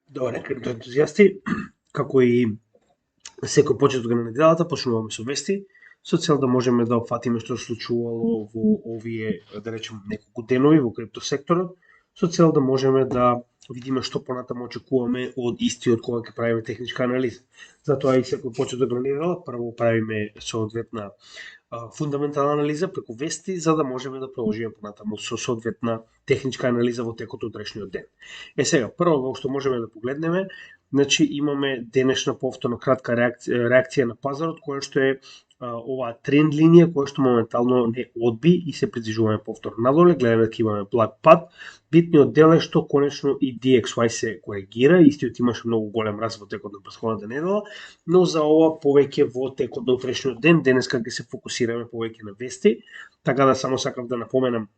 Добар ден, криптоентузијасти, како и секој почеток на неделата, почнуваме со вести, со цел да можеме да опфатиме што се случувало во овие, да речеме, неколку денови во криптосекторот, со цел да можеме да видиме што понатаму очекуваме од истиот кога ќе правиме техничка анализа. Затоа и секој почеток на недела прво правиме соодветна фундаментална анализа преку вести, за да можеме да продолжиме понатаму со соодветна техничка анализа во текот од утрешниот ден. Сега, прво во што можеме да погледнеме, значи имаме денешна повторно кратка реакција на пазарот, која што е оваа тренд линија која што моментално не одби и се придвижуваме повторно надоле, гледаме дека имаме благ пат. Битниот дел е што конечно и DXY се коригира, истиот имаше многу голем раст во текот на претходната недела, но за ова повеќе во текот на утрешниот ден, денеска ќе се фокусираме повеќе на вести, така да само сакав да напоменам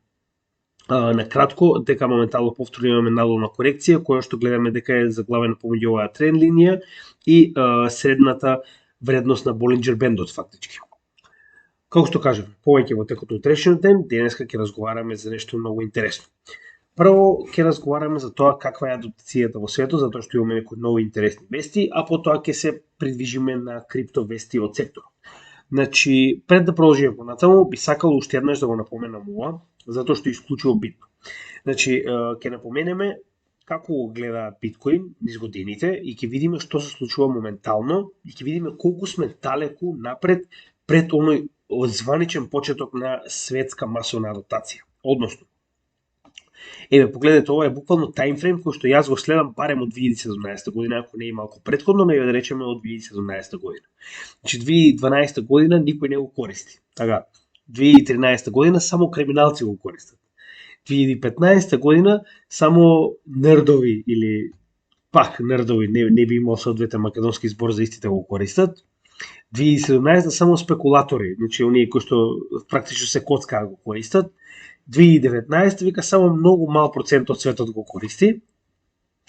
на кратко дека моментално повторно имаме надолна корекција која што гледаме дека е заглавена помеѓу оваа тренд линија и средната вредност на Болинџер бендот фактички. Како што кажав, повеќе во текот на утрешниот ден, денеска ќе разговараме за нешто многу интересно. Прво ќе разговараме за тоа каква е адаптацијата во светот, затоа што имаме некои нови интересни вести, а потоа ќе се придвижиме на крипто вести од секторот. Значи, пред да продолжиме понатаму, би сакал уште еднаш да го напоменам ова, затоа што е исклучиво битно. Значи, ќе напоменеме како го гледаат биткоин низ годините и ќе видиме што се случува моментално и ќе видиме колку сме далеку напред пред оној званичен почеток на светска масовна адаптација. Односно, еве погледнете, ова е буквално таймфрейм кој што јас го следам барем од 2017 година, ако не и малку претходно, но да речеме од 2017 година. Значи 2012 година никој не го користи. Така, 2013 година само криминалци го користат. 2015 година само нердови или пак нердови, не би имал соодветен македонски збор за истите го користат. 2017 само спекулатори, значи оние кои што практично се коцкаа го користат. 2019 вика само многу мал процент од светот го користи.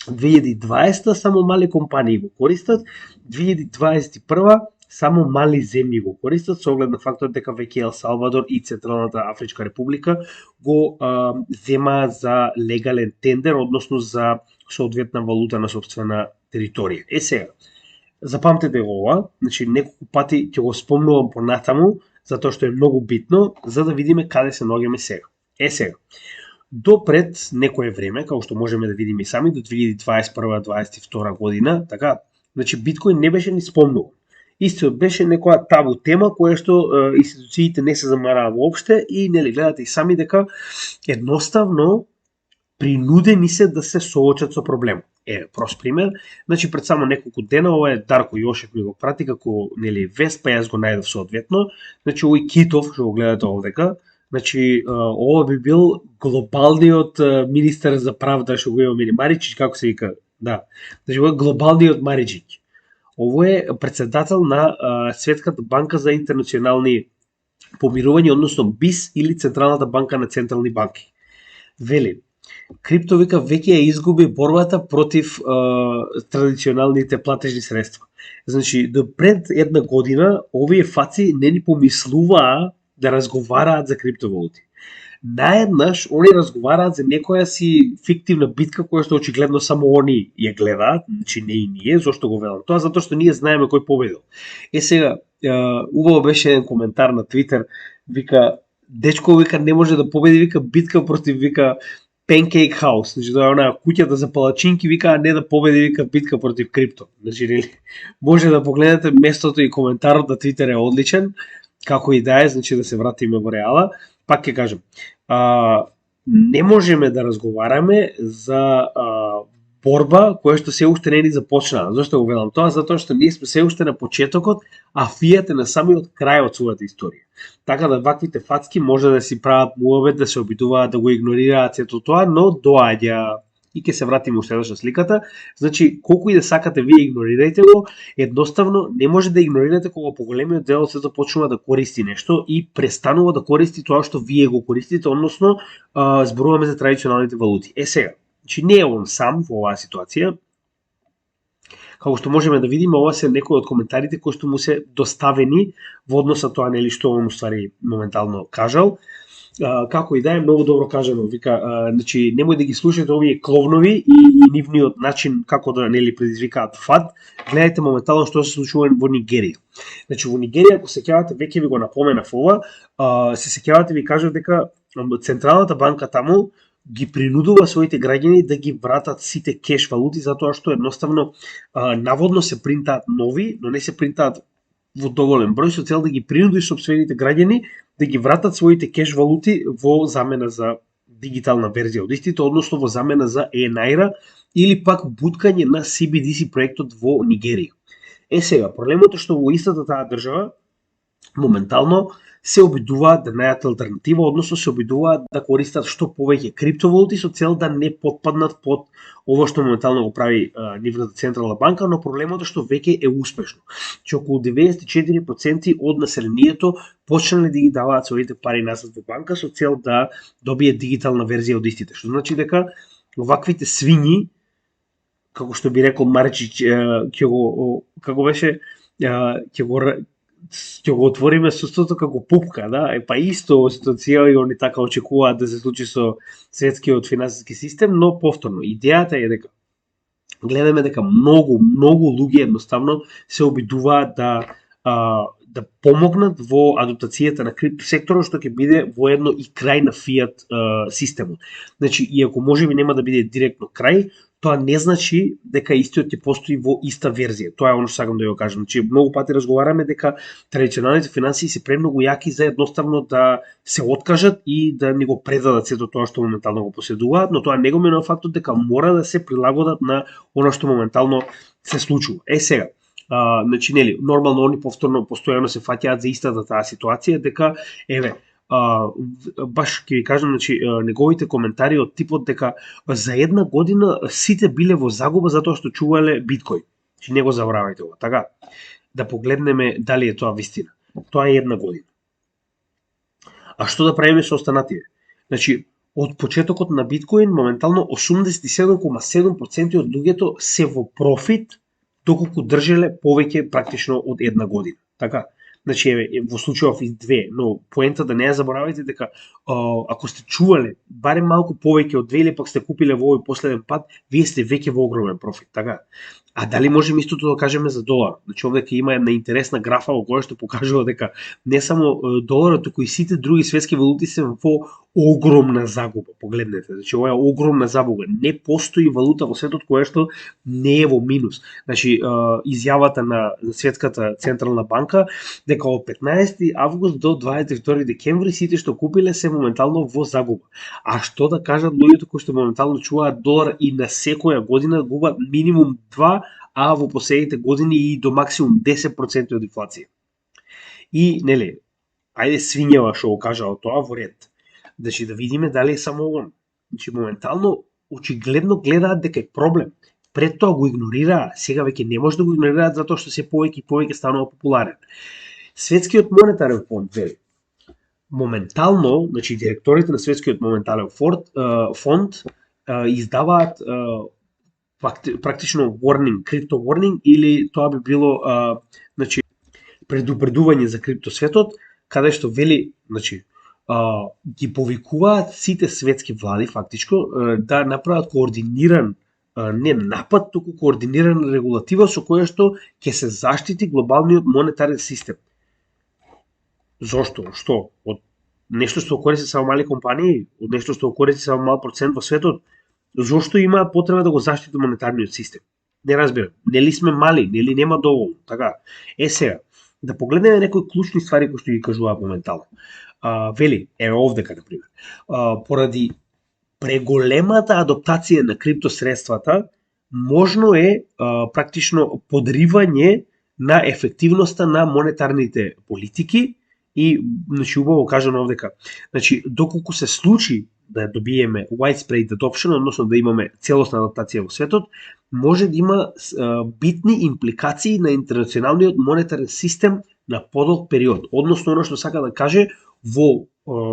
2020 само мали компании го користат. 2021 само мали земји го користат, со оглед на фактот дека веќе Ел Салвадор и Централната Афричка Република го земаат за легален тендер, односно за соодветна валута на собствена територија. Сега, запамтете го ова, значи неколку пати ќе го спомнувам понатаму, затоа што е многу битно, за да видиме каде се наоѓаме сега. Сега, до пред некое време, како што можеме да видиме и сами, до 2021-2022 година, така, значи биткоин не беше ни спомнуван. Истиот беше некоја табу тема која што институциите не се замараа воопште и нели гледате и сами дека едноставно принудени се да се соочат со проблемот. Прост пример, значи пред само неколку дена, ова е Дарко Јошев ми го прати како нели вест, па јас го најдов соодветно. Значи овој Китов, што го гледате овдека, значи ова би бил глобалниот министер за правда што го има Маричич, како се вика? Да. Значи ова е глобалниот Маричич. Ово е председател на Светската банка за интернационални помирување, односно БИС или Централната банка на централни банки. Вели, крипто вика веќе ја изгуби борбата против традиционалните платежни средства. Значи, до пред една година овие фаци не ни помислуваа да разговараат за криптовалути. Наеднаш они разговараат за некоја си фиктивна битка која што очигледно само они ја гледаат, значи не и ние. Зошто го велам тоа? Затоа што ние знаеме кој победил. Сега, убаво беше еден коментар на Твитер, вика, дечко вика не може да победи, вика битка против вика Pancake House, значи тоа е онаа куќата за палачинки, вика, а не да победи вика битка против крипто. Значи нели може да погледнете местото и коментарот на Твитер е одличен, како и да е, значи да се вратиме во реала. Пак ќе кажам, не можеме да разговараме за борба која што се уште не ни започнаа. Зошто го велам тоа? Затоа што ние сме се уште на почетокот, а фијате на самиот крај од својата историја. Така да ваквите фацки може да си прават муабет, да се обидуваат да го игнорираат сето тоа, но доаѓа. И ќе се вратиме уште еднаш на сликата. Значи, колку и да сакате вие игнорирајте го, едноставно не може да игнорирате кога поголемиот дел од светот почнува да користи нешто и престанува да користи тоа што вие го користите, односно зборуваме за традиционалните валути. Сега, значи не е он сам во оваа ситуација. Како што можеме да видиме, ова се некои од коментарите кои што му се доставени во однос на тоа нели што он уствари моментално кажал. како и да е, многу добро кажано. Вика, значи немој да ги слушате овие кловнови и нивниот начин како да нели предизвикаат фат. Гледајте моментално што се случува во Нигерија. Значи во Нигерија, ако се сеќавате, веќе ви го напоменав ова, се сеќавате, ви кажав дека Централната банка таму ги принудува своите граѓани да ги вратат сите кеш валути, затоа што едноставно наводно се принтаат нови, но не се принтаат во доволен број, со цел да ги принуди сопствените граѓани да ги вратат своите кеш валути во замена за дигитална верзија од истите, односно во замена за ЕНАИРА или пак буткање на CBDC проектот во Нигерија. Сега, проблемот е што во истата таа држава моментално се обидуваат да најдат алтернатива, односно се обидуваат да користат што повеќе криптовалути со цел да не потпаднат под ово што моментално го прави нивната централна банка, но проблемот е што веќе е успешно. Че околу 94% од населението почнале да ги даваат своите пари назад во банка со цел да добијат дигитална верзија од истите. Што значи дека оваквите свињи, како што би рекол Марчич, ќе го како беше ќе го отвориме сустото како пупка, да? Па исто ситуација и они така очекуваат да се случи со светскиот финансиски систем, но повторно идејата е дека гледаме дека многу луѓе едноставно се обидуваат да помогнат во адаптацијата на криптосекторот, што ќе биде воедно и крај на фиат системот. Значи, иако можеби нема да биде директно крај, тоа не значи дека истиот ќе постои во иста верзија. Тоа е оно што сакам да ја кажам. Значи, многу пати разговараме дека традиционалните финансии се премногу јаки за едноставно да се откажат и да ни го предадат сето тоа што моментално го поседуваат, но тоа не го менува фактот дека мора да се прилагодат на она што моментално се случува. Сега, значи нели, нормално они повторно постојано се фаќаат за истата таа ситуација, дека баш ќе ви кажам, значи неговите коментари од типот дека за една година сите биле во загуба затоа што чувале биткоин. Значи не го забравајте ова, така? Да погледнеме дали е тоа вистина. Тоа е една година. А што да правиме со останативе? Значи, од почетокот на биткоин моментално 87,7% од луѓето се во профит доколку држеле повеќе практично од една година. Така? Значи, во случајов и две, но поента да не ја заборавајте дека ако сте чувале барем малку повеќе од две или пак сте купиле во овој последен пат, вие сте веќе во огромен профит, така? А дали можеме истото да кажеме за долар? Значи, овде ќе има една интересна графа во која што покажува дека не само доларот, туку и сите други светски валути се во огромна загуба. Погледнете, значи ова е огромна загуба. Не постои валута во светот која што не е во минус. Значи, изјавата на Светската централна банка дека од 15 август до 22 декември сите што купиле се моментално во загуба. А што да кажат луѓето кои што моментално чуваат долар и на секоја година губат минимум 2, а во последните години и до максимум 10% од инфлација. И, нели, ајде свињева што го кажа тоа во ред. Значи да видиме дали е само он. Значи моментално очигледно гледаат дека е проблем. Пред тоа го игнорираа, сега веќе не може да го игнорираат затоа што се повеќе и повеќе станува популарен. Светскиот монетарен фонд вели моментално, значи директорите на Светскиот монетарен фонд издаваат практично warning, крипто warning, или тоа би било значи предупредување за криптосветот, каде што вели, значи ги повикуваат сите светски влади фактичко да направат координиран не напад, туку координирана регулатива со која што ќе се заштити глобалниот монетарен систем. Зошто? Што? Од нешто што користи само мали компании, од нешто што користи само мал процент во светот, зошто имаат потреба да го заштити монетарниот систем? Не разбирам. Нели сме мали, нели нема доволно, така? Сега, да погледнеме некои клучни ствари кои што ги кажуваат моментално. Вели, овдека, например, поради преголемата адаптација на криптосредствата, можно е практично подривање на ефективноста на монетарните политики и, значи, убаво кажано овдека, значи, доколку се случи да добиеме widespread adoption, односно да имаме целосна адаптација во светот, може да има битни импликации на интернационалниот монетарен систем на подолг период. Односно, оно што сака да каже во,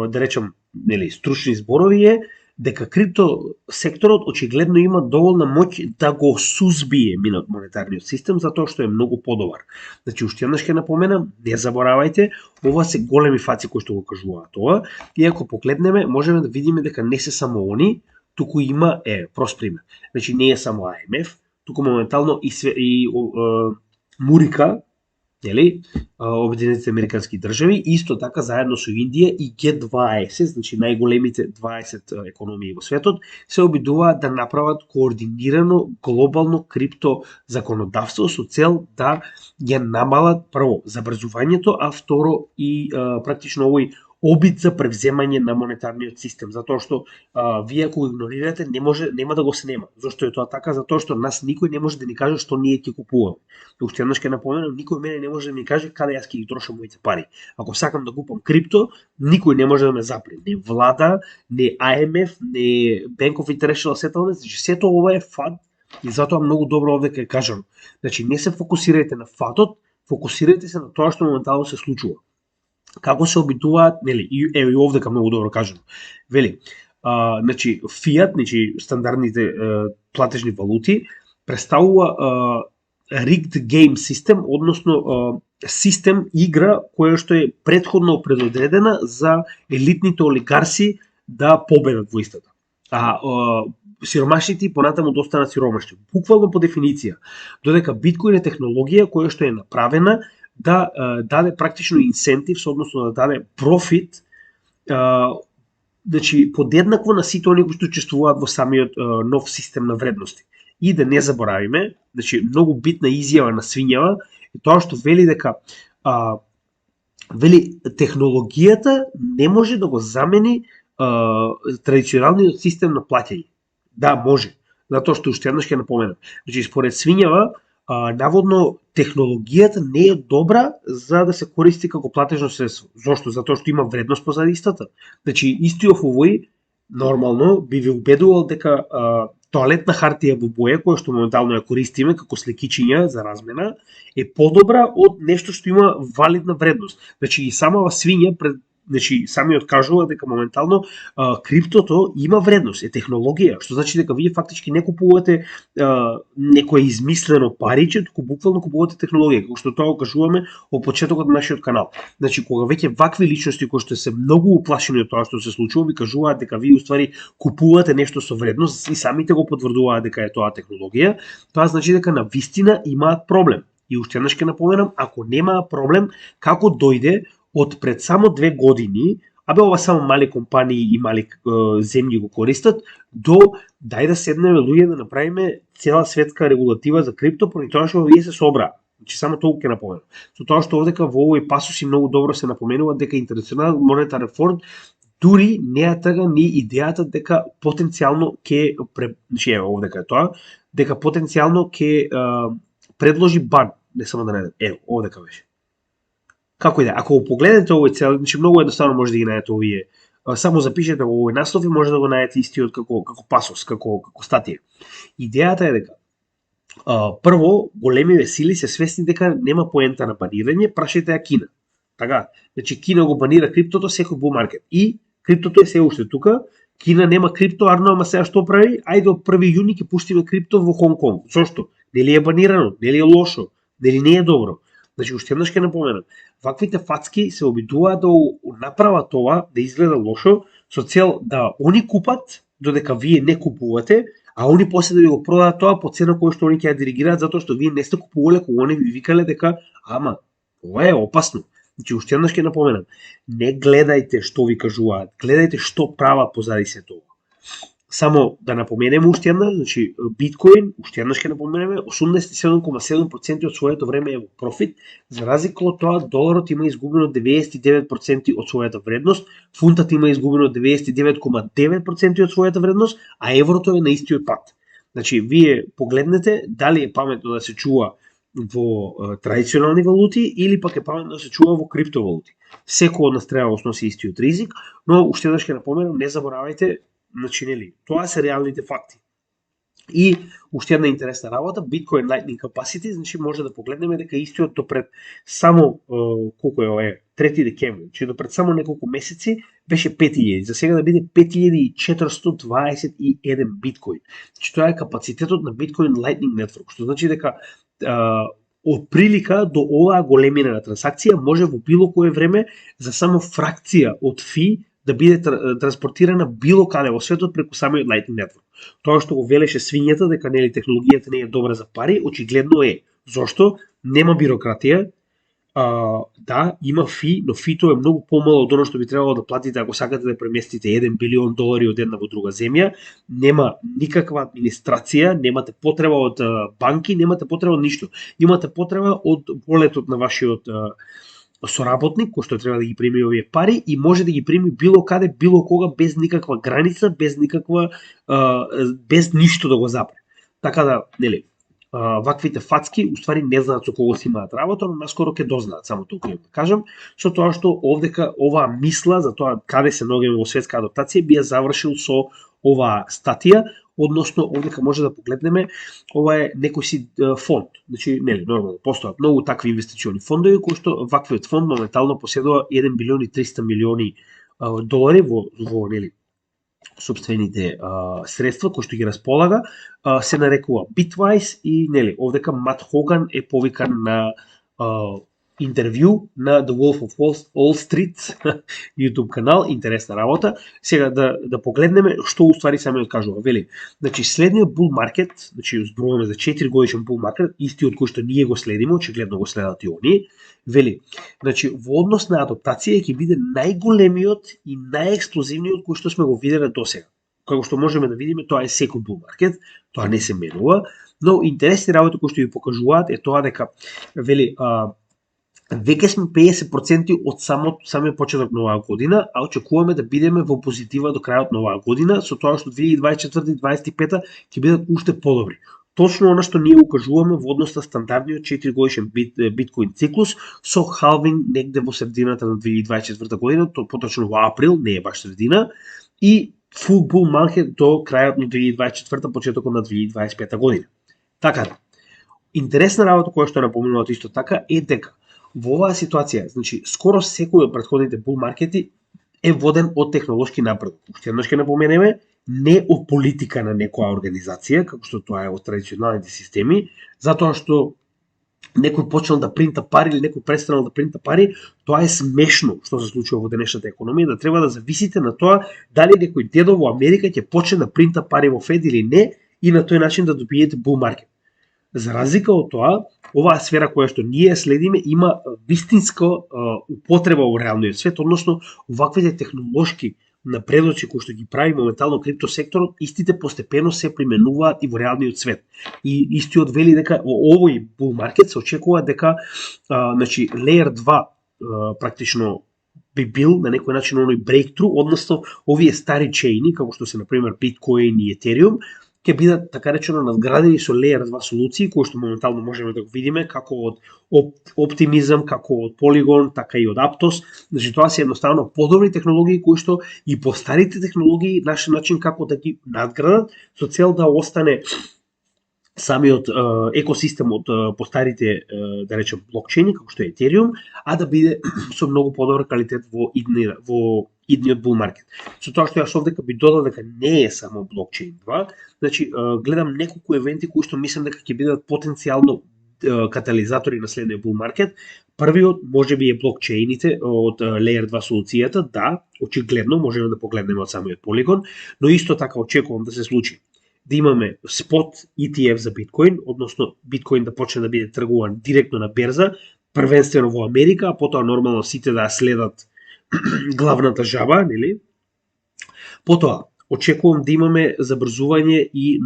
да речем, нели, стручни зборови е дека крипто секторот очигледно има доволна моќ да го сузбие монетарниот систем затоа што е многу подобар. Значи уште еднаш ќе напоменам, не заборавајте, ова се големи фаци кои што го кажуваат ова, и ако погледнеме можеме да видиме дека не се само они, туку има прост пример. Значи не е само АМФ, туку моментално и Мурика, нели, Обединетите американски држави, исто така заедно со Индија и Г20, значи најголемите 20 економии во светот, се обидуваат да направат координирано глобално крипто законодавство со цел да ја намалат прво забрзувањето, а второ и практично овој обид за превземање на монетарниот систем, затоа што вие ако го игнорирате нема да го снема. Зошто е тоа така? Затоа што нас никој не може да ни каже што ние ќе купуваме. Уште еднаш ќе напоменам, никој мене не може да ми каже каде јас ќе ги трошам моите пари. Ако сакам да купам крипто, никој не може да ме запре. Не влада, не АМФ, не Bank of International Settlements, значи сето ова е фат и затоа многу добро овде ќе кажам. Значи не се фокусирајте на фатот, фокусирајте се на тоа што моментално се случува. Како се обидуваат, нели, и овдека многу добро кажано. Вели, значи фиат, значи стандардните платежни валути представува rigged game систем, односно систем игра која што е претходно предодредена за елитните олигарси да победат во истата. А сиромашните понатаму да останат сиромашни. Буквално по дефиниција, додека биткоин е технологија која што е направена да даде практично инсентив, односно да даде профит, значи подеднакво на сите оние кои што учествуваат во самиот нов систем на вредности. И да не заборавиме, значи многу битна изјава на Свињава е тоа што вели дека вели технологијата не може да го замени традиционалниот систем на плаќање. Да, може, затоа што уште еднаш ќе напоменам. Значи според Свињава наводно технологијата не е добра за да се користи како платежно средство. Зошто? Затоа што има вредност позади истата. Значи истиот овој нормално би ви убедувал дека тоалетна хартија во боја, која што моментално ја користиме како слекичиња за размена, е подобра од нешто што има валидна вредност. Значи и самава Свиња значи самиот кажува дека моментално криптото има вредност, е технологија, што значи дека вие фактички не купувате некое измислено париче, туку буквално купувате технологија, како што тоа го кажуваме во почетокот на нашиот канал. Значи кога веќе вакви личности кои што се многу уплашени од тоа што се случува, ви кажуваат дека вие уствари купувате нешто со вредност и самите го потврдуваат дека е тоа технологија, тоа значи дека на вистина имаат проблем. И уште еднаш ќе напоменам, ако немаа проблем, како дојде од пред само 2 години, ова само мали компании и мали земји го користат, до дај да седнеме луѓе да направиме цела светска регулатива за крипто, поради тоа што вие се собраа. Значи само толку ќе напоменам. Со тоа што овдека во овој пасус и многу добро се напоменува дека International Monetary Fund дури не ја трга ни идејата дека потенцијално ќе значи овдека е тоа, дека потенцијално ќе предложи бан, не само да најдем. Овдека беше. Како и да, ако го погледнете овој цел, значи многу едноставно може да ги најдете овие. Само запишете во овој наслов и може да го најдете истиот како пасос, како статија. Идејата е дека прво големиве сили се свесни дека нема поента на банирање, прашајте ја Кина. Така, значи Кина го банира криптото секој bull market и криптото е се уште тука. Кина нема крипто, ама сега што прави? Ајде од 1 јуни ќе пуштиме крипто во Хонг Конг. Зошто? Нели е банирано, нели е лошо, нели не е добро. Значи, уште еднаш ќе напоменам, ваквите фацки се обидуваат да направат тоа да изгледа лошо, со цел да они купат, додека вие не купувате, а они после да ви го продаат тоа по цена која што они ќе ја диригираат, затоа што вие не сте купувале, кога они ви викале дека, ова е опасно. Значи, уште еднаш ќе напоменам, не гледајте што ви кажуваат, гледајте што прават позади се тоа. Само да напоменеме уште еднаш, значи биткоин, уште еднаш ќе напоменеме, 87,7% од своето време е во профит, за разлика од тоа доларот има изгубено 99% од својата вредност, фунтот има изгубено 99,9% од својата вредност, а еврото е на истиот пат. Значи вие погледнете дали е паметно да се чува во традиционални валути или пак е паметно да се чува во криптовалути. Секој од нас треба да сноси истиот ризик, но уште еднаш ќе напоменам, не заборавајте, значи нели, тоа се реалните факти. И уште една интересна работа, Bitcoin Lightning Capacity, значи може да погледнеме дека истиот до пред само колку е ова 3 декември, значи до пред само неколку месеци беше 5000, за сега да биде 5421 биткоин. Значи тоа е капацитетот на Bitcoin Lightning Network, што значи дека од прилика до оваа големина на трансакција може во било кое време за само фракција од фи да биде транспортирана било каде во светот преку самиот Lightning Network. Тоа што го велеше свињата дека нели технологијата не е добра за пари, очигледно е. Зошто? Нема бирократија. Да, има фи, но фито е многу помало од оно што би требало да платите ако сакате да преместите 1 билион долари од една во друга земја. Нема никаква администрација, немате потреба од банки, немате потреба од ништо. Имате потреба од волетот на вашиот соработник кој што треба да ги прими овие пари и може да ги прими било каде, било кога, без никаква граница, без никаква без ништо да го запре. Така да, нели, ваквите фацки уствари не знаат со кого си имаат работа, но наскоро ќе дознаат, само толку да кажам, со тоа што овдека оваа мисла за тоа каде се наоѓаме во светска адаптација би ја завршил со оваа статија, односно овдека може да погледнеме, ова е некој си фонд. Значи, нели, нормално, постојат многу такви инвестициони фондови кои што ваквиот фонд моментално поседува 1 билион и 300 милиони долари во нели сопствените средства кои што ги располага, се нарекува Bitwise и нели овдека Мат Хоган е повикан на интервју на The Wolf of Wall Street YouTube канал, интересна работа. Сега да погледнеме што уствари самиот кажува. Вели, значи следниот bull market, значи зборуваме за 4 годишен bull market, истиот кој што ние го следиме, очигледно го следат и оние. Вели, значи во однос на адаптација ќе биде најголемиот и најексплозивниот кој што сме го виделе досега. Како што можеме да видиме, тоа е секој bull market, тоа не се менува, но интересни работи кои што ви покажуваат е тоа дека вели веќе сме 50% од самиот почеток на оваа година, а очекуваме да бидеме во позитива до крајот на оваа година, со тоа што 2024 и 2025 ќе бидат уште подобри. Точно она што ние укажуваме во однос на стандардниот 4 годишен биткоин циклус со халвинг негде во средината на 2024 година, поточно во април, не е баш средина, и full bull market до крајот на 2024, почетокот на 2025 година. Така да, интересна работа која што напоменуват исто така е дека во оваа ситуација, значи скоро секој од претходните bull маркети е воден од технолошки напредок. Уште еднаш ќе напоменеме, не од политика на некоја организација, како што тоа е од традиционалните системи, затоа што некој почнал да принта пари или некој престанал да принта пари, тоа е смешно што се случува во денешната економија, да треба да зависите на тоа дали некој дедо во Америка ќе почне да принта пари во Фед или не и на тој начин да добиете bull маркет. За разлика од тоа, оваа сфера која што ние следиме има вистинска употреба во реалниот свет, односно ваквите технолошки напредоци кои што ги прави моментално криптосекторот, истите постепено се применуваат и во реалниот свет. И истиот вели дека во овој bull маркет се очекува дека значи Layer 2 практично би бил на некој начин оној breakthrough, односно овие стари чейни како што се на пример Bitcoin и Ethereum ќе бидат така речено надградени со Layer 2 солуции кои што моментално можеме да го видиме како од Optimism, како од Polygon, така и од Aptos. Значи тоа се едноставно подобри технологии кои што и по старите технологии нашиот начин како да ги надградат со цел да остане самиот екосистем од постарите, да речем, блокчейни, како што е Ethereum, а да биде со многу подобар квалитет во идниот bull маркет. Со тоа што јас овдека би додал дека не е само блокчейн 2, значи гледам неколку евенти кои што мислам дека ќе бидат потенцијално катализатори на следниот bull маркет. Првиот можеби е блокчейните од Layer 2 солуцијата, да, очигледно можеме да погледнеме од самиот Polygon, но исто така очекувам да се случи да имаме спот ETF за биткоин, односно биткоин да почне да биде тргуван директно на берза, првенствено во Америка, а потоа нормално сите да следат главната жаба, нели? Потоа очекувам да имаме забрзување и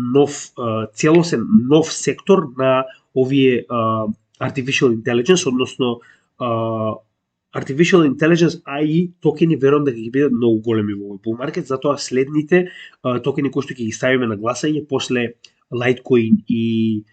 целосен нов сектор на овие artificial intelligence, односно Artificial Intelligence AI токени верувам дека ќе бидат многу големи во овој bull маркет, затоа следните токени кои што ќе ги ставиме на гласање после Litecoin и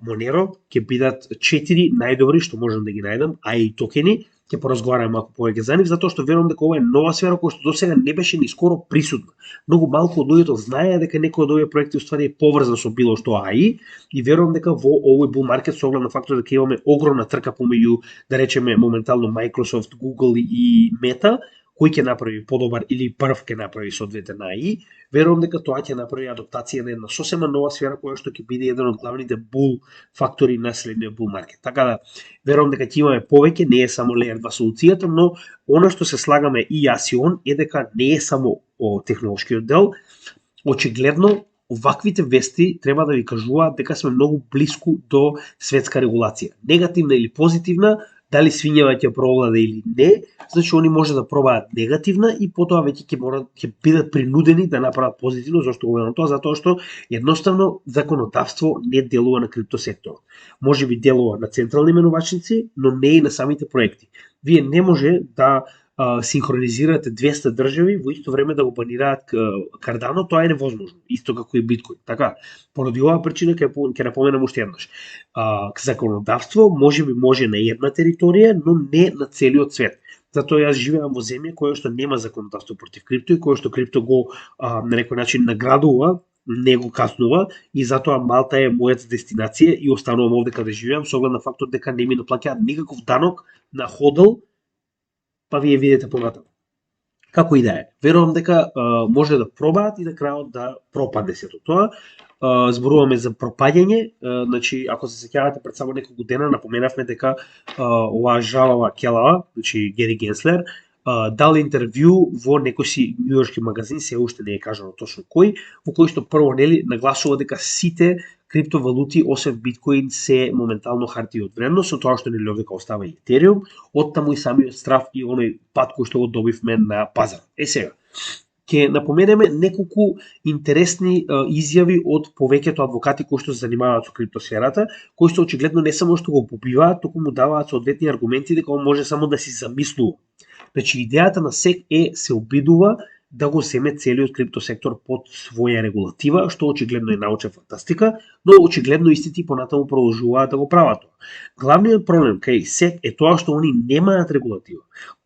Monero ќе бидат 4 најдобри што можам да ги најдам AI токени, ќе поразговараме малку повеќе за нив, затоа што верувам дека ова е нова сфера која што досега не беше ни скоро присутна. Многу малку од луѓето знае дека некој од овие проекти уствари е поврзан со било што АИ и верувам дека во овој bull market со оглед на фактот дека имаме огромна трка помеѓу, да речеме, моментално Microsoft, Google и Meta, кој ќе направи подобар или прв ќе направи соодветен АИ, верувам дека тоа ќе направи адаптација на една сосема нова сфера која што ќе биде еден од главните бул фактори на следниот бул маркет. Така да верувам дека ќе имаме повеќе, не е само Layer 2 солуцијата, но она што се слагаме и јас и он е дека не е само технолошкиот дел. Очигледно оваквите вести треба да ви кажуваат дека сме многу блиску до светска регулација. Негативна или позитивна, дали свињава ќе провладе или не, значи они може да пробаат негативна и потоа веќе ќе бидат принудени да направат позитивно. Зошто го велам тоа? Затоа што едноставно законодавство не делува на криптосекторот. Може би делува на централни менувачници, но не и на самите проекти. Вие не може да синхронизирате 200 држави во исто време да го банираат Cardano, тоа е невозможно, исто како и Биткоин. Така, поради оваа причина ќе напоменам уште еднаш. Законодавство може би може на една територија, но не на целиот свет. Затоа јас живеам во земја која што нема законодавство против крипто и која што крипто го на некој начин наградува, не го каснува, и затоа Малта е мојата дестинација и останувам овде каде живеам со оглед на фактот дека не ми наплаќаат никаков данок на ходл, па вие видите понатаму. Како и да е, верувам дека може да пробаат и на крајот да пропадне сето тоа. Зборуваме за пропаѓање, значи ако се сеќавате пред само неколку дена напоменавме дека оваа жалава келава, значи Гери Генслер, дал интервју во некој си њујоршки магазин, се уште не е кажано точно кој, во кој што прво нели нагласува дека сите криптовалути освен биткоин се моментално хартија од вредност, со тоа што нели овдека остава и Етериум, оттаму и самиот страв и оној пат кој што го добивме на пазар. Сега, ќе напоменеме неколку интересни изјави од повеќето адвокати кои што се занимаваат со криптосферата, кои што очигледно не само што го побиваат, туку му даваат соодветни аргументи дека он може само да си замислува. Значи, идејата на СЕК се обидува да го земе целиот криптосектор под своја регулатива, што очигледно е научна фантастика, но очигледно истите понатаму продолжуваат да го прават тоа. Главниот проблем кај СЕК е тоа што они немаат регулатива.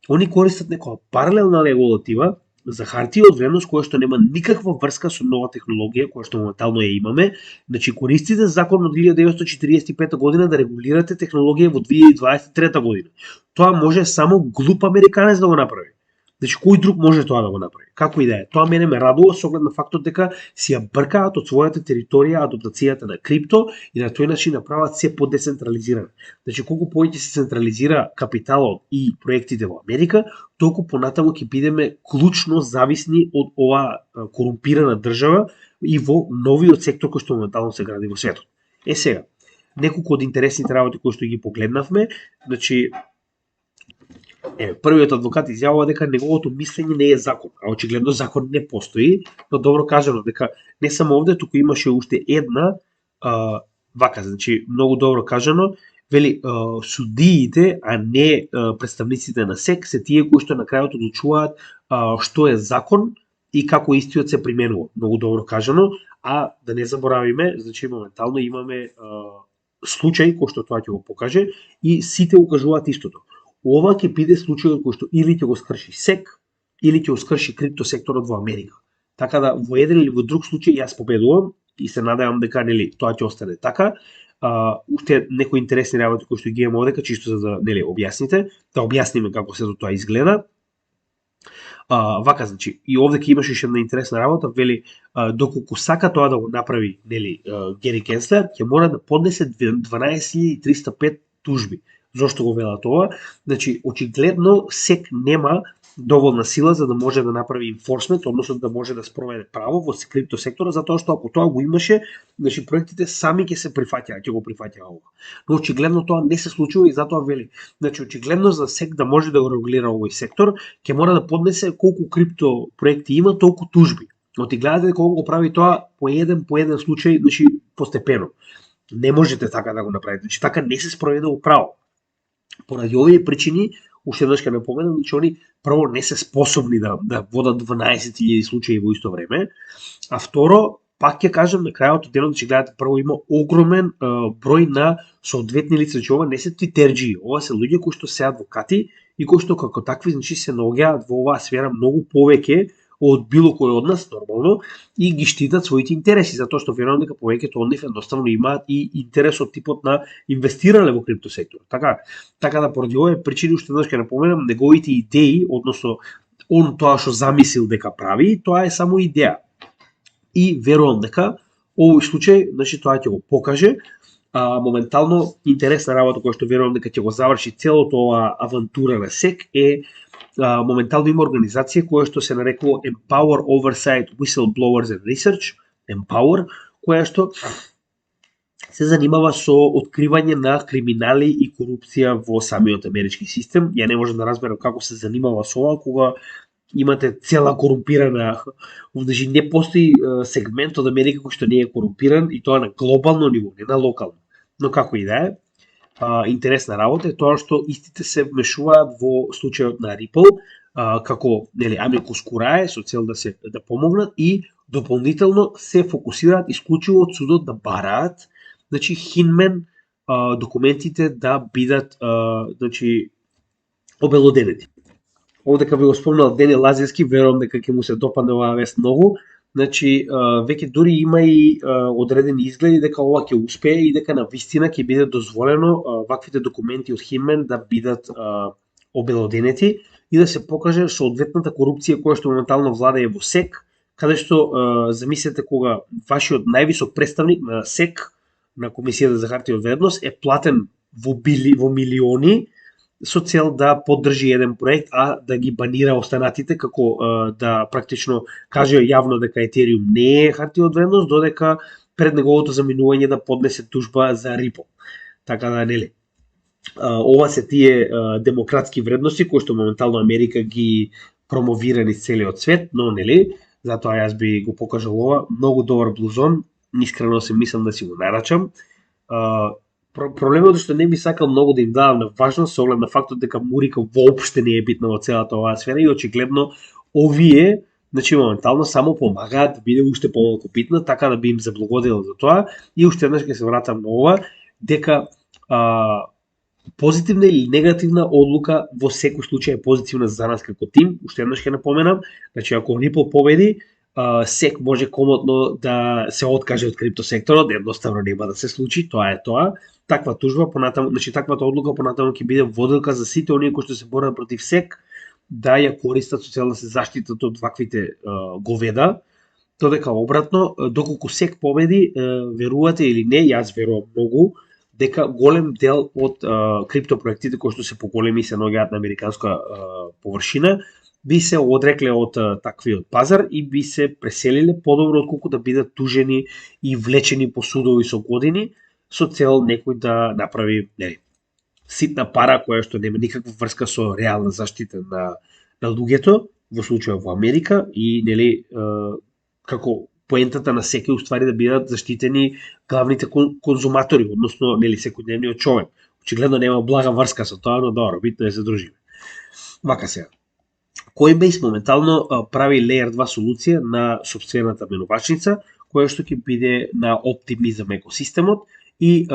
Они користат некоја паралелна регулатива за хартија од вредност која што нема никаква врска со нова технологија која што моментално ја имаме. Значи, користите закон од 1945 година да регулирате технологија во 2023 година. Тоа може само глуп американец да го направи. Значи, кој друг може тоа да го направи? Како и да е. Тоа мене ме радува со оглед на фактот дека си ја бркаат од својата територија адаптацијата на крипто и на тој начин направат се подецентрализирано. Значи, колку повеќе се централизира капиталот и проектите во Америка, толку понатаму ќе бидеме клучно зависни од оваа корумпирана држава и во новиот сектор кој што моментално се гради во светот. Сега, неколку од интересните работи кои што ги погледнавме, значи првиот адвокат изјавува дека неговото мислење не е закон, а очигледно закон не постои, но добро кажано дека не само овде, туку имаше уште една вака, значи многу добро кажано, вели судиите, а не представниците на СЕК се тие кои што на крајот одлучуваат што е закон и како истиот се применува. Многу добро кажано, а да не заборавиме, значи моментално имаме случај кој што тоа ќе го покаже и сите укажуваат истото. Ова ќе биде случајот кој што или ќе го скрши СЕК, или ќе го скрши криптосекторот во Америка. Така да во еден или во друг случај јас победувам и се надевам дека нели тоа ќе остане така. Уште некои интересни работи кои што ги имаме овдека, чисто за да нели објасните, да објасниме како сето тоа изгледа. Вака, значи, и овде ќе имаше уште една интересна работа, вели доколку сака тоа да го направи нели Гери Генслер, ќе мора да поднесе 12.305 тужби. Зошто го велат ова? Значи, очигледно СЕК нема доволна сила за да може да направи инфорсмент, односно да може да спроведе право во криптосектора, затоа што ако тоа го имаше, значи проектите сами ќе се прифаќаат, ќе го прифаќаа ова. Но очигледно тоа не се случува и затоа вели. Значи, очигледно за СЕК да може да го регулира овој сектор, ќе мора да поднесе колку крипто проекти има, толку тужби. Но ти гледате дека го прави тоа по еден случај, значи постепено. Не можете така да го направите. Значи, така не се спроведе во право. Поради овие причини, уште еднаш ќе напоменам, че они прво не се способни да водат 12.000 случаи во исто време, а второ, пак ќе кажам на крајот од денот, че гледате, прво има огромен број на соодветни лица, че ова не се твитерџии, ова се луѓе кои што се адвокати и кои што како такви значи се наоѓаат во оваа сфера многу повеќе од било кој од нас нормално и ги штитат своите интереси, затоа што верувам дека повеќето од нив едноставно имаат и интерес од типот на инвестирале во криптосектор. Така да поради овие причини уште еднаш ќе напоменам неговите идеи, односно он тоа што замислил дека прави, тоа е само идеја. И верувам дека овој случај, значи тоа ќе го покаже. Моментално интересна работа која што верувам дека ќе го заврши целото ова авантура на СЕК е моментално има организација која што се нарекува Empower Oversight Whistleblowers and Research, Empower, која што се занимава со откривање на криминали и корупција во самиот амерички систем. Ја не можам да разберам како се занимава со ова кога имате цела корумпирана, значи не постои сегмент од Америка кој што не е корумпиран и тоа на глобално ниво, не на локално. Но како и да е, интересна работа е тоа што истите се вмешуваат во случајот на Ripple, како нели амикус курае со цел да помогнат и дополнително се фокусираат исклучиво од судот да бараат, значи Хинмен документите да бидат значи обелоденети. Овде кога ви го спомнал Дени Лазински, верувам дека ќе му се допадне оваа вест многу. Значи, веќе дури има и одредени изгледи дека ова ќе успее и дека на вистина ќе биде дозволено ваквите документи од Хинмен да бидат обелоденети и да се покаже соодветната корупција која што моментално владее во СЕК, каде што замислете кога вашиот највисок представник на СЕК, на Комисијата за хартија од вредност, е платен во милиони со цел да поддржи еден проект, а да ги банира останатите, како да практично каже јавно дека Ethereum не е хартија од вредност, додека пред неговото заминување да поднесе тужба за Ripple. Така да, нели, ова се тие демократски вредности кои што моментално Америка ги промовира низ целиот свет, но нели, затоа јас би го покажал ова, многу добар блузон, искрено се мислам да си го нарачам. Проблемот е што не би сакал многу да им давам на важност со оглед на фактот дека мурика воопште не е битна во целата оваа сфера и очигледно овие, значи моментално само помагаат да биде уште помалку битна, така да би им заблагодарил за тоа и уште еднаш ќе се вратам на ова дека позитивна или негативна одлука во секој случај е позитивна за нас како тим. Уште еднаш ќе напоменам, значи ако Ripple победи, СЕК може комотно да се откаже од криптосекторот, едноставно нема да се случи, тоа е тоа. Таква тужба понатаму, значи таквата одлука понатаму ќе биде водилка за сите оние кои што се борат против СЕК да ја користат со цел да се заштитат од ваквите говеда, додека обратно, доколку СЕК победи, верувате или не, јас верувам многу дека голем дел од криптопроектите кои што се поголеми се наоѓаат на американска површина би се одрекле од таквиот пазар и би се преселиле подобро отколку да бидат тужени и влечени по судови со години со цел некој да направи нели ситна пара која што нема никаква врска со реална заштита на луѓето, во случајот во Америка и нели како поентата на СЕК уствари да бидат заштитени главните конзуматори, односно нели секојдневниот човек. Очигледно нема блага врска со тоа, но добро, битно е да се дружиме. Вака сега. Coinbase моментално прави Layer 2 солуција на сопствената менувачница, која што ќе биде на оптимизам екосистемот и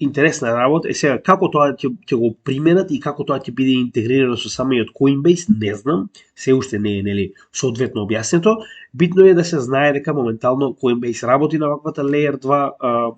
интересна работа е сега како тоа ќе го применат и како тоа ќе биде интегрирано со самиот Coinbase, не знам, се уште не е нели соодветно објаснето. Битно е да се знае дека моментално Coinbase работи на ваквата Layer 2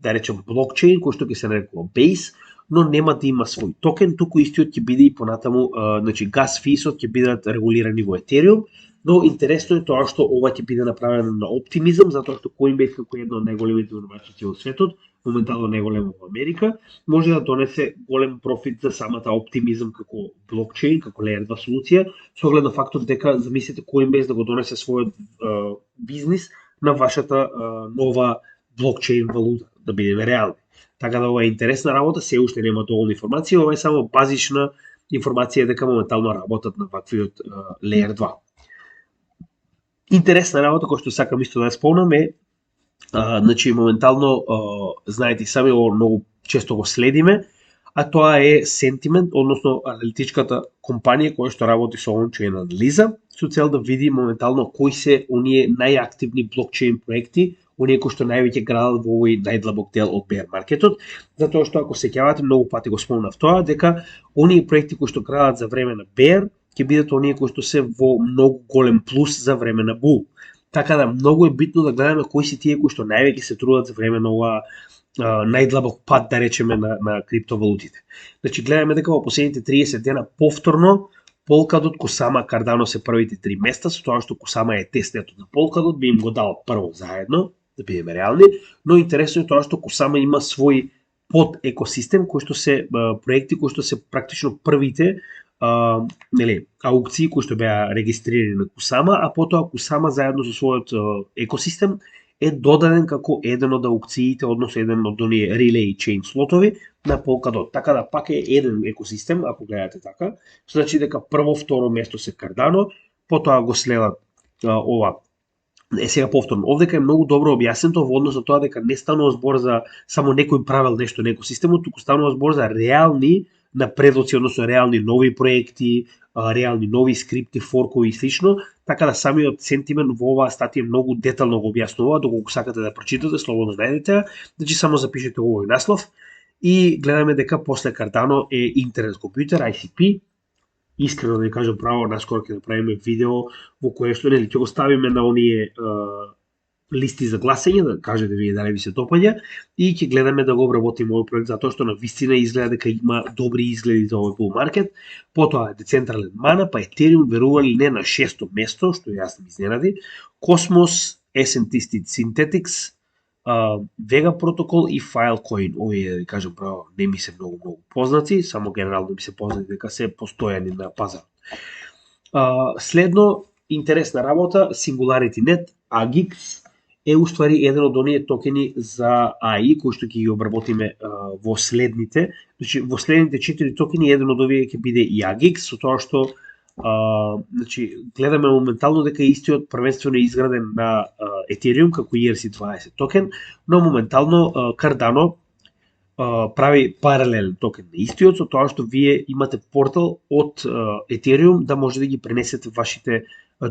да речем блокчейн кој што ќе се нарекува Base, но нема да има свој токен, туку истиот ќе биде и понатаму, значи gas fees-от ќе бидат регулирани во Ethereum, но интересно е тоа што ова ќе биде направено на оптимизам, затоа што Coinbase како една од најголемите менувачници во светот, моментално најголема во Америка, може да донесе голем профит за самата оптимизам како блокчейн, како Layer 2 солуција, со оглед на фактот дека замислите Coinbase да го донесе својот бизнис на вашата нова блокчейн валута, да бидеме реални. Така да ова е интересна работа, се уште нема доволно информација, ова е само базична информација дека моментално работат на ваквиот Layer 2. Интересна работа која што сакам исто да ја спомнам е, значи моментално знаете и сами, ово многу често го следиме, а тоа е Sentiment, односно аналитичката компанија која што работи со on-chain анализа, со цел да види моментално кои се оние најактивни блокчейн проекти оние кои што највеќе градат во овој најдлабок дел од bear маркетот, затоа што ако се сеќавате, многу пати го спомнав тоа, дека оние проекти кои што градат за време на bear ќе бидат оние кои што се во многу голем плюс за време на bull. Така да многу е битно да гледаме кои се тие кои што највеќе се трудат за време на ова најдлабок пат, да речеме, на криптовалутите. Значи, гледаме дека во последните 30 дена повторно Polkadot, Kusama, Cardano се првите 3 места, со тоа што Kusama е тестнетот на Polkadot, би им го дал прво заедно, да бидеме реални, но интересно е тоа што Kusama има свој под екосистем кои што се проекти кои што се практично првите аукции кои што беа регистрирани на Kusama, а потоа Kusama заедно со својот екосистем е додаден како еден од аукциите, односно еден од оние relay chain слотови на Polkadot. Така да пак е еден екосистем, ако гледате така, значи дека прво, второ место се Cardano, потоа го следат ова. Сега повторно, овдека е многу добро објаснето во однос на тоа дека не станува збор за само некој правил нешто на екосистемот, туку станува збор за реални напредоци, односно реални нови проекти, реални нови скрипти, форкови и слично, така да самиот сентимент во оваа статија многу детално го објаснува, доколку сакате да прочитате, слободно најдете, значи само запишете овој наслов и гледаме дека после Cardano е интернет компјутер, ICP. Искрено да ви кажам право, наскоро ќе направиме видео во кое што нели ќе го ставиме на оние листи за гласање, да кажете вие дали ви се допаѓа, и ќе гледаме да го обработиме овој проект, затоа што на вистина изгледа дека има добри изгледи за овој bull market. Потоа Decentraland Mana, па Ethereum, верували не на 6-то место, што јас ме изненади, Cosmos, S&T Synthetics, Vega Protocol и Filecoin. Овие, да кажам право, не ми се многу познати, само генерално ми се познати дека се постојани на пазарот. Следно, интересна работа, SingularityNet, AGIX, е уствари еден од оние токени за AI кои што ќе ги обработиме во следните. Значи, во следните 4 токени еден од овие ќе биде и AGIX, со тоа што значи, гледаме моментално дека истиот првенствено е изграден на Ethereum како ERC20 токен, но моментално Cardano прави паралелен токен на истиот, со тоа што вие имате портал од Ethereum да може да ги пренесете вашите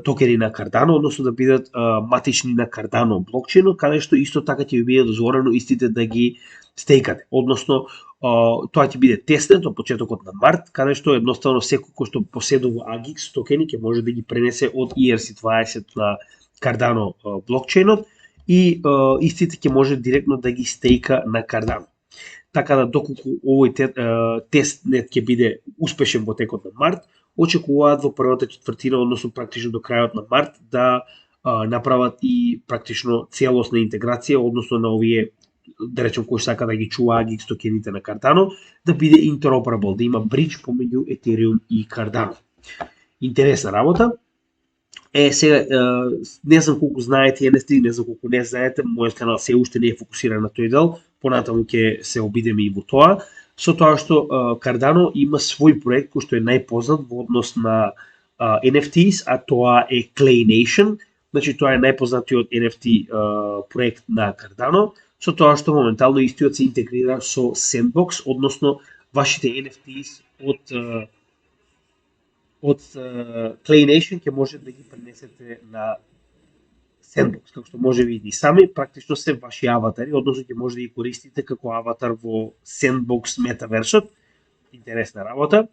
токени на Cardano, односно да бидат матични на Cardano блокчейнот, каде што исто така ќе ви биде дозволено истите да ги стейкате. Односно, тоа ќе биде тестнет од почетокот на март, каде што едноставно секој кој што поседува AGIX токени ќе може да ги пренесе од ERC20 на Cardano блокчейнот и истите ќе може директно да ги стейка на Cardano. Така да доколку овој тестнет ќе биде успешен во текот на март, очекуваат во првата четвртина, односно практично до крајот на март, да направат и практично целосна интеграција, односно на овие, да речем, кој сака да ги чува AGIX токените на Cardano, да биде interoperable, да има бридж помеѓу Ethereum и Cardano. Интересна работа. Сега, не знам колку знаете NFT, не знам колку не знаете, мојот канал се уште не е фокусиран на тој дел, понатаму ќе се обидеме и во тоа, со тоа што Cardano има свој проект кој што е најпознат во однос на NFTs, а тоа е Clay Nation. Значи тоа е најпознатиот NFT проект на Cardano, со тоа што моментално истиот се интегрира со Sandbox, односно вашите NFTs од Clay Nation ќе може да ги пренесете на Sandbox, како што може види сами, практично се ваши аватари, односно ќе може да ги користите како аватар во Sandbox метаверсот. Интересна работа.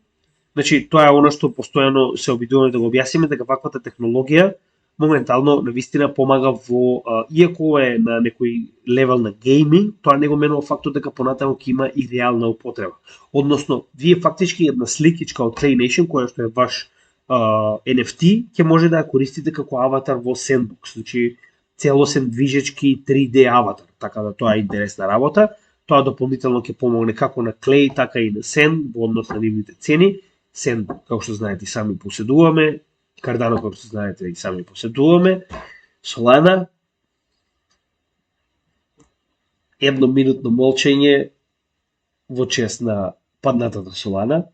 Значи, тоа е оно што постојано се обидуваме да го објасниме, дека ваквата технологија моментално навистина помага во, иако е на некој левел на гейминг, тоа не го менува фактот дека понатаму ќе има и реална употреба. Односно, вие фактички една сликичка од Clay Nation, која што е ваш NFT, ќе може да ја користите како аватар во Sandbox, значи целосен движечки 3D аватар, така да тоа е интересна работа. Тоа дополнително ќе помогне како на Clay, така и на Sand во однос на нивните цени. Sand, како што знаете, сами поседуваме, Cardano, како што знаете, и сами поседуваме. Solana, едноминутно молчење во чест на паднатата Solana.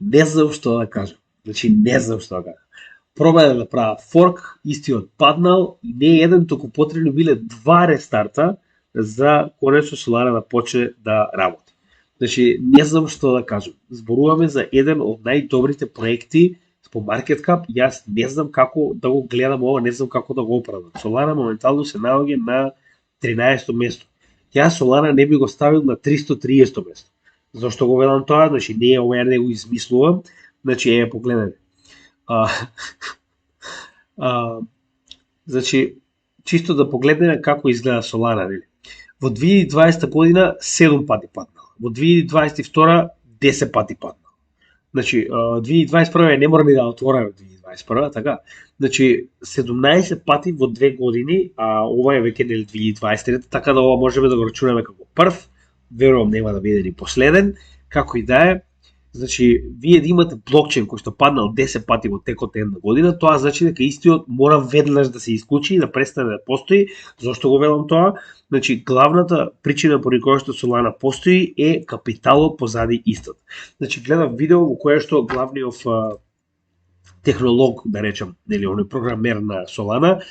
Не знам што да кажам. Значи, не знам што да кажам. Пробаја да прават форк, истиот паднал, и не еден, току потребни биле 2 рестарта за конечно Solana да почне да работи. Значи, не знам што да кажам. Зборуваме за еден од најдобрите проекти по Market Cap, јас не знам како да го гледам ова, не знам како да го оправдам. Solana моментално се наоѓа на 13-то место. Јас Solana не би го ставил на 330-то место. Зошто го велам тоа? Значи, не е ова, не го измислувам. Значи, погледнете. Значи, чисто да погледнеме како изгледа Solana, нели? Во 2020 година 7 пати паднал. Во 2022 10 пати паднал. Значи, 2021 не мора ни да отвораме 2021, така? Значи, 17 пати во 2 години, а ова е веќе нели 2023, така да ова можеме да го рачунаме како прв, верувам нема да биде ни последен, како и да е. Значи, вие да имате блокчейн кој што паднал 10 пати во текот на една година, тоа значи дека истиот мора веднаш да се исклучи и да престане да постои. Зошто го велам тоа? Значи, главната причина поради која што Solana постои е капиталот позади истот. Значи, гледав видео во кое што главниот технолог, да речем, нели, оној програмер на Solana,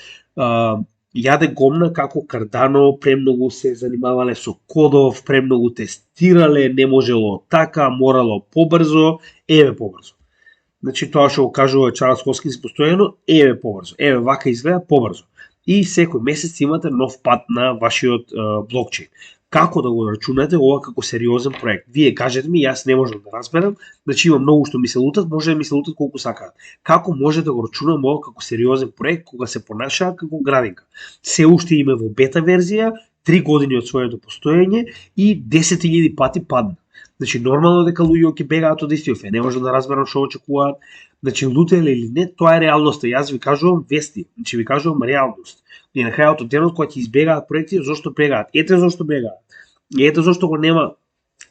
јаде гомна како Cardano премногу се занимавале со кодов, премногу тестирале, не можело така, морало побрзо, еве побрзо. Значи, тоа што го кажува Чарлс Хоскинс постојано, еве побрзо, еве вака изгледа побрзо. И секој месец имате нов пат на вашиот блокчейн. Како да го рачунате ова како сериозен проект? Вие кажете ми, јас не можам да разберам, значи има многу што ми се лутат, може да ми се лутат колку сакаат. Како може да го рачунам ова како сериозен проект кога се понашаат како градинка? Се уште има во бета верзија, 3 години од своето постоење и 10.000 пати падна. Значи нормално дека луѓе ќе бегаат од истиот, не можам да разберам што очекуваат. Значи лутеле или не, тоа е реалноста. Јас ви кажувам вести, значи ви кажувам реалност. И на крајот од денот кога ќе избегаат проекти, зошто бегаат? Ете зошто бегаат. Ете зошто го нема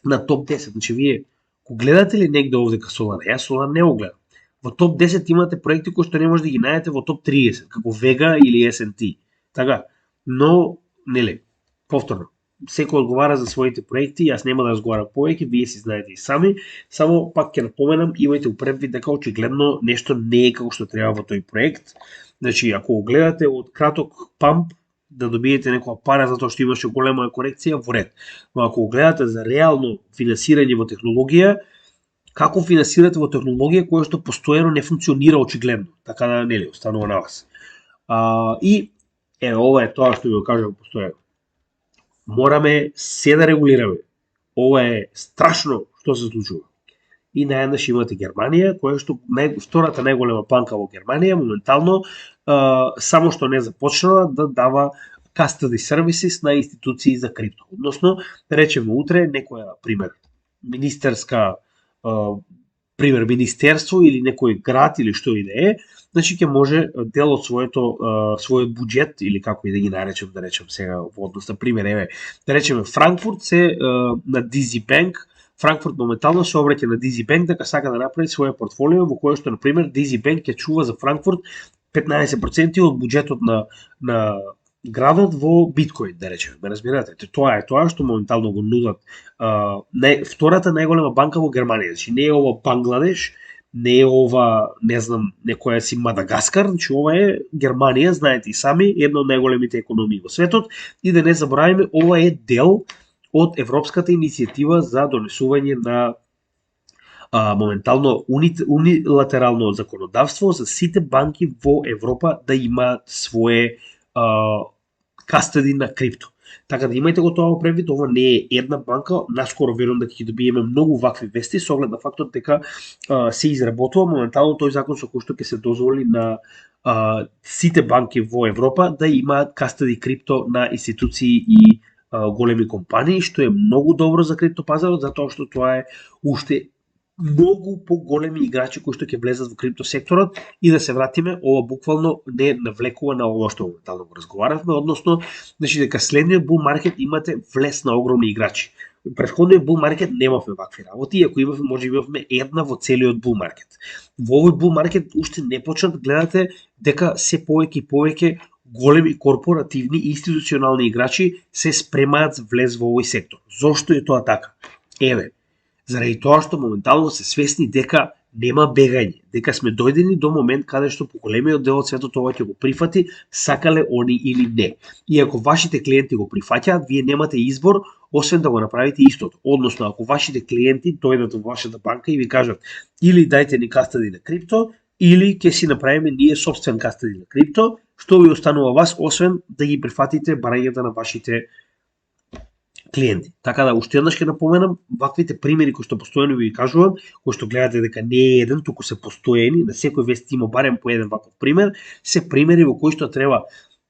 на топ 10. Значи вие го гледате ли негде овде ка Solana? Јас Solana не го гледам. Во топ 10 имате проекти кои што не може да ги најдете во топ 30, како Vega или SNT. Така, но нели, повторно, секој одговара за своите проекти, јас нема да разговарам повеќе, вие си знаете и сами, само пак ќе напоменам, имајте упредвид дека очигледно нешто не е како што треба во тој проект. Значи, ако го гледате од краток памп, да добиете некоја пара затоа што имаше голема корекција, во ред. Но ако го гледате за реално финансирање во технологија, како финансирате во технологија која што постојано не функционира очигледно, така да нели останува на вас. И ова е тоа што ви го кажам постојано. Мораме се да регулираме. Ова е страшно што се случува. И наеднаш имате Германија, која што втората најголема банка во Германија, моментално само што не започнала да дава custody services на институции за крипто. Односно, речеме утре некоја, пример, министерство или некој град или што и да е, значи ќе може дел од својот буџет или како и да ги наречем, да речем сега во однос на пример, еве, да речеме Франкфурт се на DZ Bank. Франкфурт моментално се обраќа на DZ Bank дека сака да направи своја портфолио во кое што, например, DZ Bank ќе чува за Франкфурт 15% од буџетот на градот во биткоин, да речеме. Ме разбирате? Тоа е тоа што моментално го нудат втората најголема банка во Германија. Значи не е ова Бангладеш, не е ова, не знам, некоја си Мадагаскар, значи ова е Германија, знаете и сами, една од најголемите економии во светот, и да не забораваме, ова е дел од Европската иницијатива за донесување на моментално унилатерално законодавство за сите банки во Европа да имаат свое кастади на крипто. Така да имајте го тоа во предвид, ова не е една банка, наскоро верувам дека ќе добиеме многу вакви вести со оглед на фактот дека се изработува моментално тој закон со кој што ќе се дозволи на сите банки во Европа да имаат кастади крипто на институции и големи компании, што е многу добро за криптопазарот, затоа што тоа е уште многу поголеми играчи кои што ќе влезат во крипто секторот. И да се вратиме, ова буквално не навлекува на ова што моментално го разговаравме, односно, значи дека следниот бул маркет имате влез на огромни играчи. Претходниот бул маркет немавме вакви работи, иако имавме, може би имавме една во целиот бул маркет. Во овој бул маркет уште не почна да гледате дека се повеќе и повеќе големи корпоративни и институционални играчи се спремаат за влез во овој сектор. Зошто е тоа така? Еве, заради тоа што моментално се свесни дека нема бегање, дека сме дојдени до момент каде што поголемиот дел од светот ова ќе го прифати, сакале они или не. И ако вашите клиенти го прифаќаат, вие немате избор освен да го направите истото. Односно, ако вашите клиенти дојдат во вашата банка и ви кажат или дајте ни кастади на крипто, или ќе си направиме ние собствен кастади на крипто, што ви останува вас, освен да ги прифатите барањата на вашите клиенти. Така да, уште еднаш ќе напоменам, ваквите примери кои што постојано ви кажувам, кои што гледате дека не е еден, туку се постојани, на секој вест има барем по еден ваков пример, се примери во кои што треба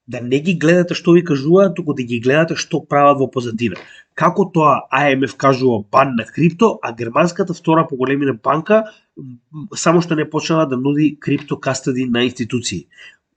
да не ги гледате што ви кажуваат, туку да ги гледате што прават во позадина. Како тоа IMF кажува бан на крипто, а германската втора по големина банка само што не почнала да нуди крипто кастади на институции.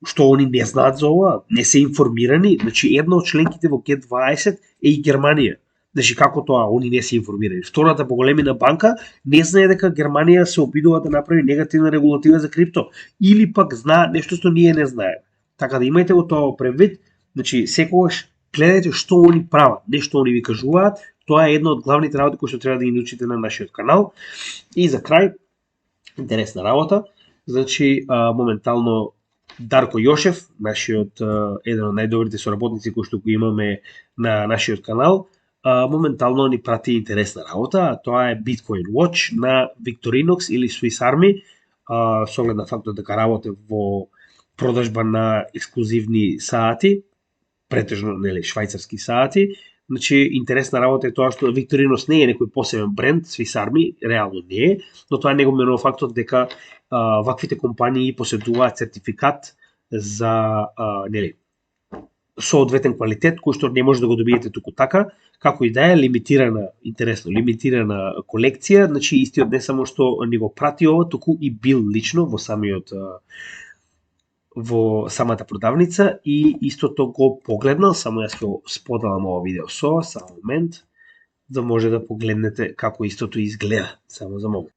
Што они не знаат за ова, не се информирани, значи една од членките во G20 е и Германија. Значи како тоа они не се информирани? Втората по големина банка не знае дека Германија се обидува да направи негативна регулатива за крипто или пак знае нешто што ние не знаеме. Така да имајте го тоа предвид, значи секогаш гледајте што они прават, не што они ви кажуваат. Тоа е една од главните работи кои што треба да ги научите на нашиот канал. И за крај, интересна работа, значи моментално Дарко Јошев, нашиот еден од најдобрите соработници кои што го имаме на нашиот канал, моментално ни прати интересна работа, а тоа е Bitcoin Watch на Victorinox или Swiss Army, со оглед на фактот дека работи во продажба на ексклузивни саати, претежно нели швајцарски саати. Значи интересна работа е тоа што Victorinox не е некој посебен бренд, Swiss Army реално не е, но тоа не го менува фактот дека ваквите компании поседуваат сертификат за нели соодветен квалитет кој што не може да го добиете туку така, како и да е лимитирана, интересно, лимитирана колекција, значи истиот не само што ни го прати ова, туку и бил лично во самата продавница и истото го погледнал, само јас ќе споделам ова видео со вас, само момент, да може да погледнете како истото изгледа, само за момент.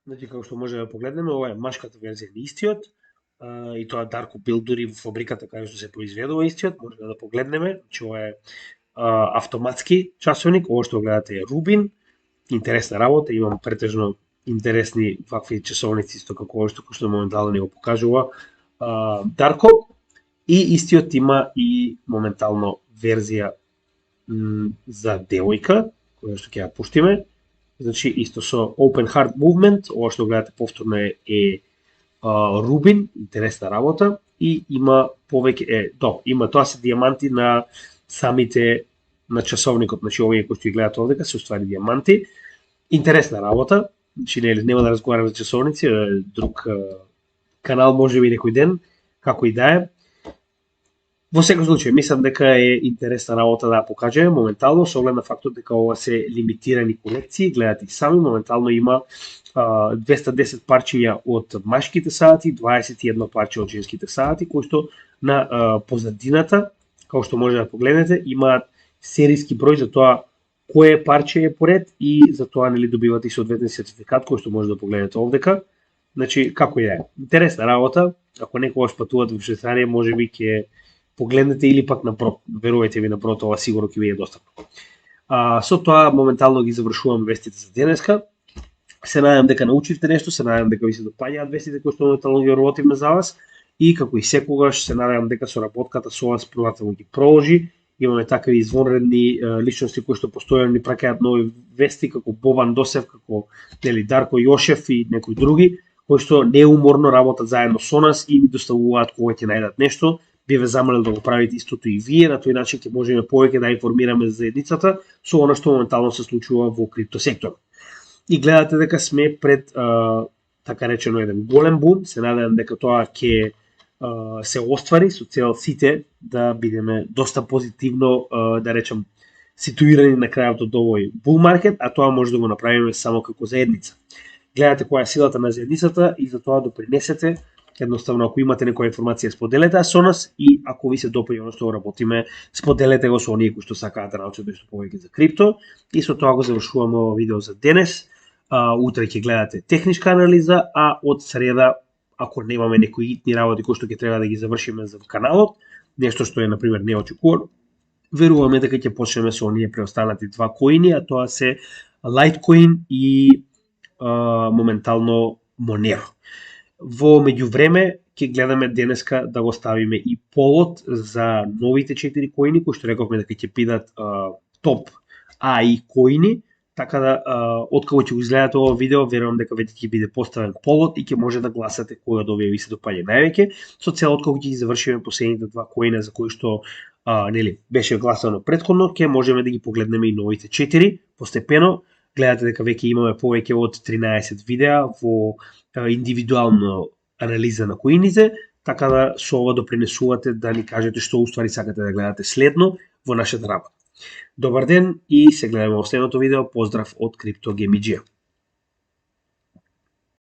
Значи, како што може да погледнеме, ова е машката верзија на истиот, и тоа Дарко бил дури во фабриката каде што се произведува истиот, може да погледнеме, значи ова е автоматски часовник, ова што гледате е Рубин, интересна работа, имам претежно интересни вакви часовници, исто како ова што моментално ни го покажува Дарко, и истиот има и моментално верзија за девојка, која што ќе ја пуштиме. Значи, исто со Open Heart Movement, ова што гледате повторно е Рубин, интересна работа, и има повеќе, има тоа се диаманти на самите, на часовникот, значи овие кои што ги гледате овдека се уствари диаманти, интересна работа, значи нема да разговарам за часовници, друг канал може би некој ден, како и да е. Во секој случај, мислам дека е интересна работа да ја покажеме моментално, со оглед на фактот дека ова се лимитирани колекции, гледате и сами, моментално има 210 парчиња од машките саати, 21 парче од женските саати, кои што на позадината, како што може да погледнете, имаат серијски број за тоа кое парче е поред и за тоа нели добивате и соодветен сертификат кој што може да погледнете овдека. Значи, како и да е. Интересна работа, ако некогаш патувате во Швајцарија, можеби ќе погледнете или пак на брод. Верувајте ми, на брод ова сигурно ќе ви е достапно. Со тоа моментално ги завршувам вестите за денеска. Се надевам дека научивте нешто, се надевам дека ви се допаѓаат вестите кои што моментално ги работиме за вас и како и секогаш се надевам дека соработката со вас продолжи ги продолжи. Имаме такви извонредни личности кои што постојано ни праќаат нови вести, како Бован Досев, како нели Дарко Јошев и некои други, кои што неуморно работат заедно со нас и ни доставуваат кога ќе најдат нешто. Би ве замолил да го правите истото и вие, на тој начин ќе можеме повеќе да информираме заедницата со она што моментално се случува во криптосектор. И гледате дека сме пред така речено еден голем бум, се надевам дека тоа ќе се оствари со цел сите да бидеме доста позитивно, да речем, ситуирани на крајот од овој bull market, а тоа може да го направиме само како заедница. Гледате која е силата на заедницата и за тоа допринесете. Едноставно, ако имате некоја информација, споделете со нас и ако ви се допаѓа оно што работиме, споделете го со оние кои што сакаат да научат нешто повеќе за крипто. И со тоа го завршуваме ова видео за денес. Утре ќе гледате техничка анализа, а од среда, ако немаме некои итни работи кои што ќе треба да ги завршиме за каналот, нешто што е на пример неочекувано, веруваме дека ќе почнеме со оние преостанати два коини, а тоа се Litecoin и моментално Monero. Во меѓувреме ќе гледаме денеска да го ставиме и полот за новите 4 коини кои што рековме дека ќе бидат топ AI коини, така да откако ќе го изгледате ова видео, верувам дека веќе ќе биде поставен полот и ќе може да гласате кој од овие ви се допаѓа највеќе, со цел откако ќе ги завршиме последните 2 коина за кои што нели беше гласано претходно, ќе можеме да ги погледнеме и новите 4 постепено. Гледате дека веќе имаме повеќе од 13 видеа во индивидуално анализа на коините, така да со ова допринесувате да ни кажете што уствари сакате да гледате следно во нашата работа. Добар ден и се гледаме во следното видео. Поздрав од CryptoGaming.